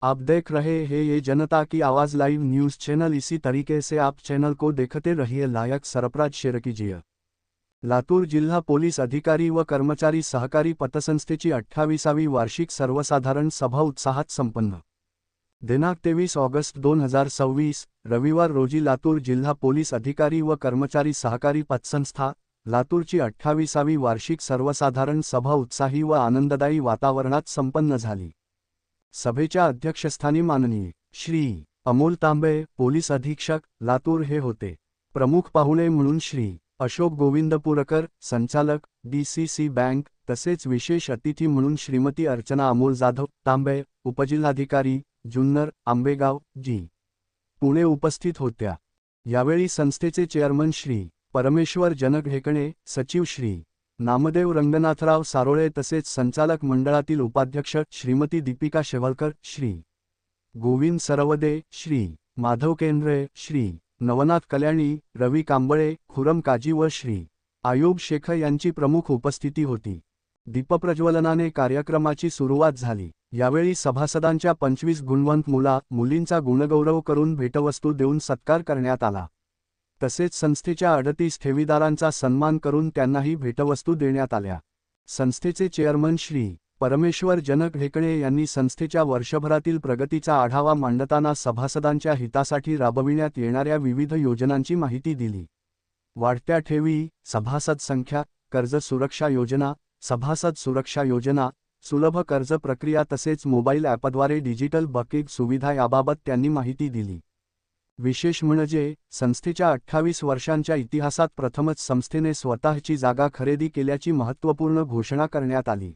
आप देख रहे हैं ये जनता की आवाज़ लाइव न्यूज़ चैनल। इसी तरीके से आप चैनल को देखते रहिए। लायक सरफराज शेअर कीजिए। लातूर जिल्हा पोलीस अधिकारी व कर्मचारी सहकारी पतसंस्थेची 28वी वार्षिक सर्वसाधारण सभा उत्साहात संपन्न। दिनांक 23 ऑगस्ट 2026 रविवार रोजी लातूर जिल्हा पोलीस अधिकारी व कर्मचारी सहकारी पतसंस्था लातूरची 28वी वार्षिक सर्वसाधारण सभा उत्साही व आनंददायी वातावरणात संपन्न झाली। सभेच्या अध्यक्षस्थानी माननीय श्री अमोल तांबे पोलीस अधीक्षक लातूर हे होते। प्रमुख पाहुणे म्हणून श्री अशोक गोविंद पुरकर संचालक DCC बँक तसेच विशेष अतिथी म्हणून श्रीमती अर्चना अमोल जाधव तांबे उपजिल्हाधिकारी जुन्नर आंबेगाव जी पुणे उपस्थित होत्या। यावेळी संस्थेचे चेअरमन श्री परमेश्वर जनक ढेकणे सचिव श्री नामदेव रंगनाथराव सारोळे तसेच संचालक मंडळातील उपाध्यक्ष श्रीमती दीपिका शेवाळकर श्री गोविंद सरवदे श्री माधव केंद्रे श्री नवनाथ कल्याणी रवी कांबळे खुरम काजी व श्री आयुब शेख यांची प्रमुख उपस्थिती होती। दीपप्रज्वलनाने कार्यक्रमाची सुरुवात झाली। यावेळी सभासदांच्या 25 गुणवंत मुलींचा गुणगौरव करून भेटवस्तू देऊन सत्कार करण्यात आला। तसेच संस्थेच्या 38 ठेवीदारांचा सन्मान करून त्यांनाही भेटवस्तू देण्यात आल्या। संस्थेचे चेअरमन श्री परमेश्वर जनक ढेकणे यांनी संस्थेच्या वर्षभरातील प्रगतीचा आढावा मांडताना सभासदांच्या हितासाठी राबविण्यात येणाऱ्या विविध योजनांची माहिती दिली। वाढत्या ठेवी, सभासद संख्या, कर्ज सुरक्षा योजना, सभासद सुरक्षा योजना, सुलभ कर्ज प्रक्रिया तसेच मोबाईल ॲपद्वारे डिजिटल बँकिंग सुविधा याबाबत त्यांनी माहिती दिली। विशेष म्हणजे संस्थेच्या 28 वर्षांच्या इतिहासात प्रथमच संस्थेने स्वतःची जागा खरेदी केल्याची महत्त्वपूर्ण घोषणा करण्यात आली।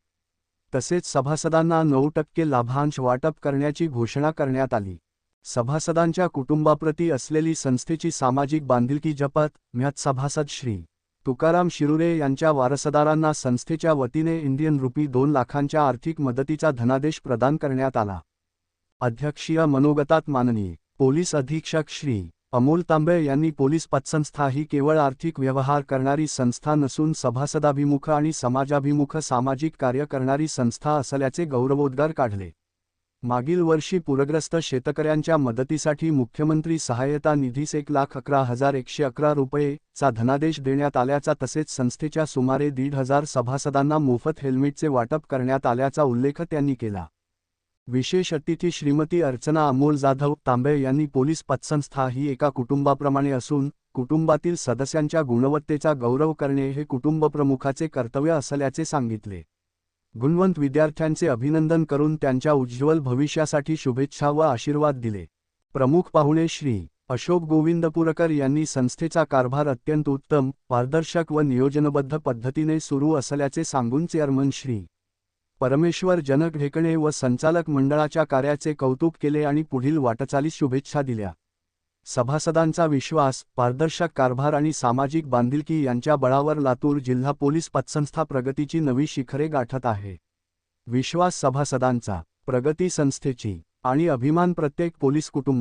तसेच सभासदांना 9% लाभांश वाटप करण्याची घोषणा करण्यात आली। सभासदांच्या कुटुंबाप्रती असलेली संस्थेची सामाजिक बांधिलकी जपत म्यात सभासद श्री तुकाराम शिरुरे यांच्या वारसदारांना संस्थेच्या वतीने इंडियन रुपी 2 लाखांच्या आर्थिक मदतीचा धनादेश प्रदान करण्यात आला। अध्यक्षीय मनोगतात माननीय पोलीस अधीक्षक श्री अमोल तांबे यांनी पोलीस पतसंस्था ही केवळ आर्थिक व्यवहार करणारी संस्था नसून सभासदाभिमुख आणि समाजाभिमुख सामाजिक कार्य करणारी संस्था असल्याचे गौरवोद्गार काढले। मागील वर्षी पूरग्रस्त शेतकऱ्यांच्या मदतीसाठी मुख्यमंत्री सहाय्यता निधीस 1,11,111 रुपये चा धनादेश देण्यात आल्याचा तसेच संस्थेच्या सुमारे 1,500 सभासदांना मोफत हेल्मेटचे वाटप करण्यात आल्याचा उल्लेख त्यांनी केला। विशेष अतिथी श्रीमती अर्चना अमोल जाधव तांबे यांनी पोलीस पतसंस्था ही एका कुटुंबाप्रमाणे असून कुटुंबातील सदस्यांच्या गुणवत्तेचा गौरव करणे हे कुटुंबप्रमुखाचे कर्तव्य असल्याचे सांगितले। गुणवंत विद्यार्थ्यांचे अभिनंदन करून त्यांच्या उज्ज्वल भविष्यासाठी शुभेच्छा व आशीर्वाद दिले। प्रमुख पाहुणे श्री अशोक गोविंद पुरकर यांनी संस्थेचा कारभार अत्यंत उत्तम, पारदर्शक व नियोजनबद्ध पद्धतीने सुरू असल्याचे सांगून चेअरमन श्री परमेश्वर जनक ढेकणे व संचालक मंडळाच्या कार्याचे कौतुक केले आणि पुढील वाटचालीस शुभेच्छा दिल्या। सभासदांचा विश्वास, पारदर्शक कारभार आणि सामाजिक बांधिलकी यांच्या बळावर लातूर जिल्हा पोलीस पतसंस्था प्रगतीची नवी शिखरे गाठत आहे। विश्वास सभासदांचा, प्रगती संस्थेची आणि अभिमान प्रत्येक पोलीस कुटुंबा